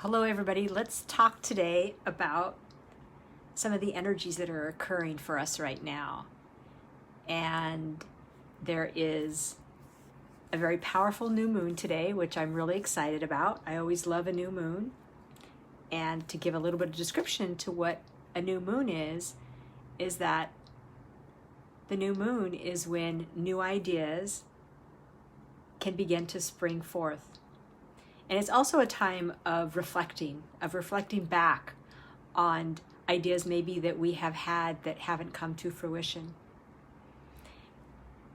Hello everybody, let's talk today about some of the energies that are occurring for us right now. And there is a very powerful new moon today, which I'm really excited about. I always love a new moon. And to give a little bit of description to what a new moon is that the new moon is when new ideas can begin to spring forth. And it's also a time of reflecting back on ideas maybe that we have had that haven't come to fruition.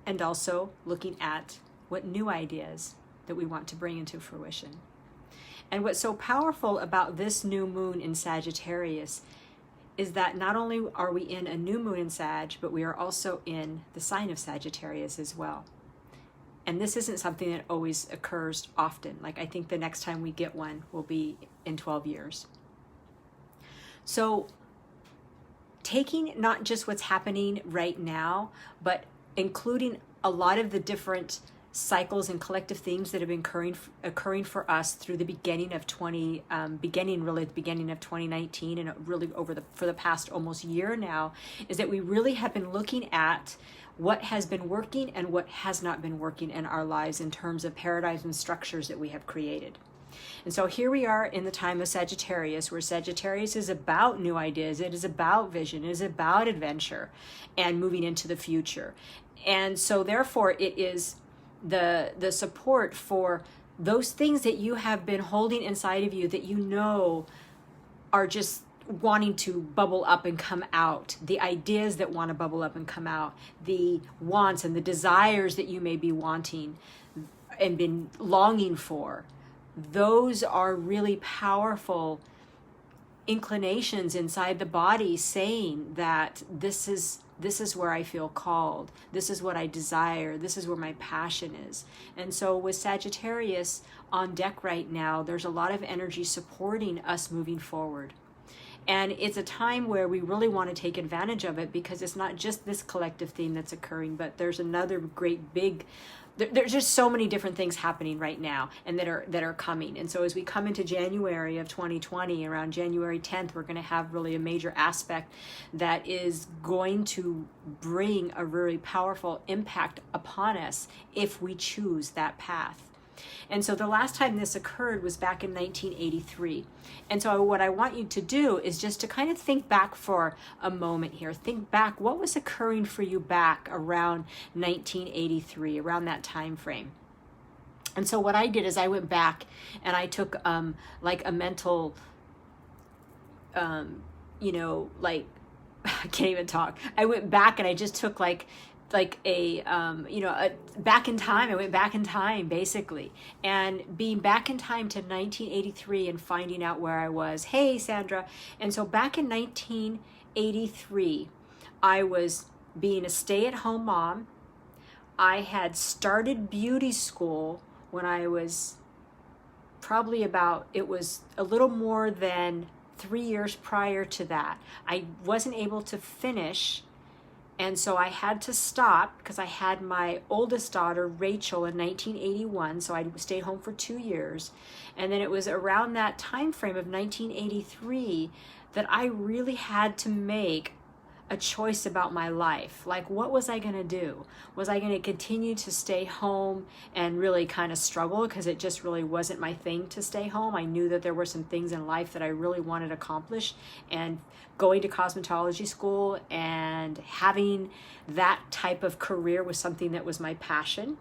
And also looking at what new ideas that we want to bring into fruition. And what's so powerful about this new moon in Sagittarius is that not only are we in a new moon in Sag, but we are also in the sign of Sagittarius as well. And this isn't something that always occurs often. Like I think the next time we get one will be in 12 years. So taking not just what's happening right now, but including a lot of the different cycles and collective themes that have been occurring for us through the beginning of 2019 and really for the past almost year now, is that we really have been looking at what has been working and what has not been working in our lives in terms of paradigms and structures that we have created. And so here we are in the time of Sagittarius, where Sagittarius is about new ideas, it is about vision, it is about adventure and moving into the future. And so therefore it is the support for those things that you have been holding inside of you that you know are just wanting to bubble up and come out, the ideas that want to bubble up and come out, the wants and the desires that you may be wanting and been longing for. Those are really powerful inclinations inside the body saying that this is where I feel called. This is what I desire. This is where my passion is. And so with Sagittarius on deck right now, there's a lot of energy supporting us moving forward. And it's a time where we really want to take advantage of it because it's not just this collective theme that's occurring, but there's another great big, there's just so many different things happening right now and that are coming. And so as we come into January of 2020, around January 10th, we're going to have really a major aspect that is going to bring a very powerful impact upon us if we choose that path. And so the last time this occurred was back in 1983. And so what I want you to do is just to kind of think back for a moment here. Think back, what was occurring for you back around 1983, around that time frame? And so what I did is I went back and I took like a mental, I can't even talk. I went back and I just took back in time. I went back in time basically, and being back in time to 1983 and finding out where I was. Hey, Sandra. And so back in 1983, I was being a stay-at-home mom. I had started beauty school when I was probably it was a little more than 3 years prior to that. I wasn't able to finish. And so I had to stop because I had my oldest daughter, Rachel, in 1981. So I stayed home for 2 years. And then it was around that time frame of 1983 that I really had to make a choice about my life. Like, what was I going to do? Was I going to continue to stay home and really kind of struggle because it just really wasn't my thing to stay home? I knew that there were some things in life that I really wanted to accomplish, and going to cosmetology school and having that type of career was something that was my passion.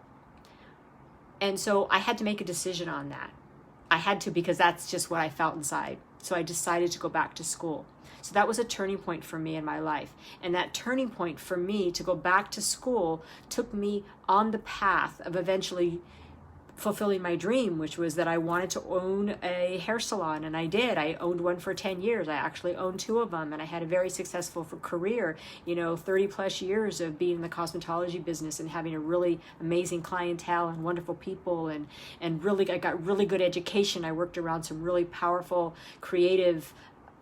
And so I had to make a decision on that. I had to, because that's just what I felt inside. So I decided to go back to school. So that was a turning point for me in my life. And that turning point for me to go back to school took me on the path of eventually fulfilling my dream, which was that I wanted to own a hair salon. And I did. I owned one for 10 years. I actually owned 2 of them. And I had a very successful career, 30 plus years of being in the cosmetology business and having a really amazing clientele and wonderful people. And really, I got really good education. I worked around some really powerful, creative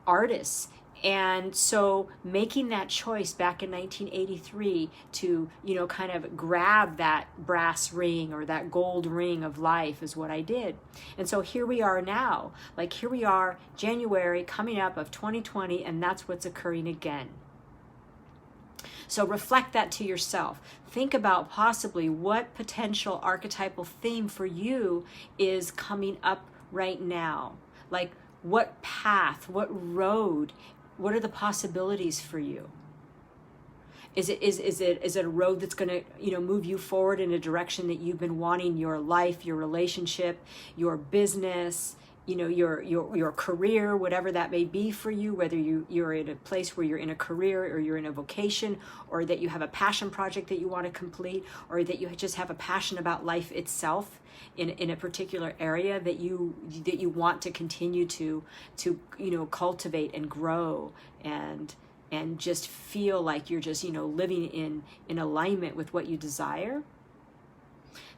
artists And so making that choice back in 1983 to, kind of grab that brass ring or that gold ring of life is what I did. And so here we are now, like here we are, January coming up of 2020, and that's what's occurring again. So reflect that to yourself. Think about possibly what potential archetypal theme for you is coming up right now. Like what path, what road, what are the possibilities for you? Is it a road that's going to, move you forward in a direction that you've been wanting your life, your relationship, your business, your career, whatever that may be for you, whether you're in a place where you're in a career or you're in a vocation, or that you have a passion project that you want to complete, or that you just have a passion about life itself in a particular area that you want to continue to cultivate and grow and just feel like you're just living in alignment with what you desire.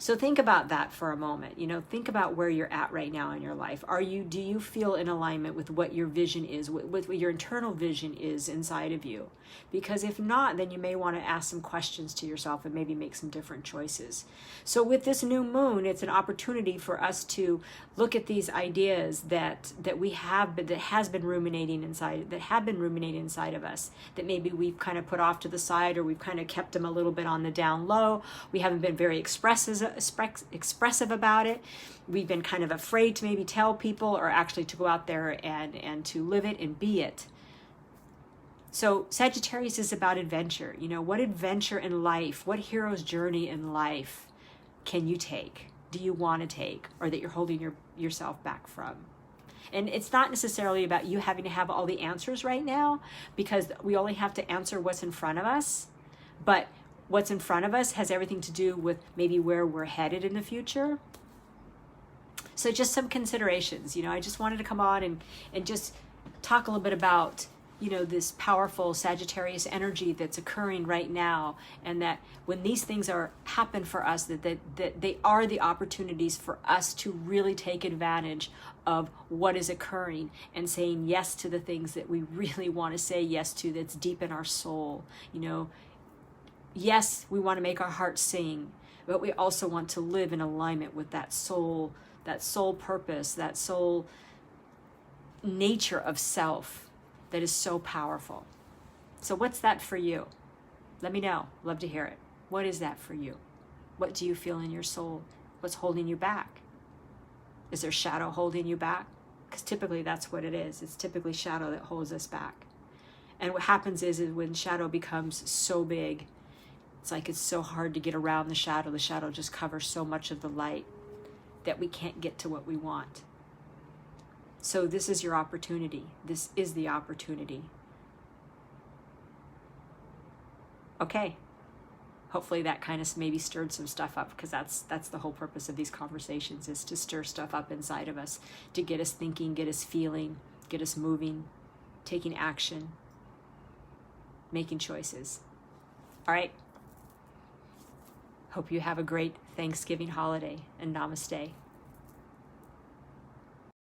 So think about that for a moment. Think about where you're at right now in your life. Do you feel in alignment with what your vision is, with what your internal vision is inside of you? Because if not, then you may want to ask some questions to yourself and maybe make some different choices. So with this new moon, it's an opportunity for us to look at these ideas that we have, that have been ruminating inside of us, that maybe we've kind of put off to the side, or we've kind of kept them a little bit on the down low. We haven't been very expressive about it. We've been kind of afraid to maybe tell people, or actually to go out there and to live it and be it. So Sagittarius is about adventure. What adventure in life, what hero's journey in life can you take? Do you want to take, or that you're holding yourself back from? And it's not necessarily about you having to have all the answers right now, because we only have to answer what's in front of us. But what's in front of us has everything to do with maybe where we're headed in the future. So just some considerations. I just wanted to come on and just talk a little bit about this powerful Sagittarius energy that's occurring right now, and that when these things happen for us, that they are the opportunities for us to really take advantage of what is occurring and saying yes to the things that we really want to say yes to, that's deep in our soul. Yes, we want to make our hearts sing, but we also want to live in alignment with that soul purpose, that soul nature of self that is so powerful. So what's that for you? Let me know. Love to hear it. What is that for you? What do you feel in your soul? What's holding you back? Is there shadow holding you back? Because typically that's what it is. It's typically shadow that holds us back. And what happens is when shadow becomes so big, it's like it's so hard to get around the shadow. The shadow just covers so much of the light that we can't get to what we want. So this is your opportunity. This is the opportunity. Okay. Hopefully that kind of maybe stirred some stuff up, because that's the whole purpose of these conversations, is to stir stuff up inside of us, to get us thinking, get us feeling, get us moving, taking action, making choices. All right. Hope you have a great Thanksgiving holiday, and namaste.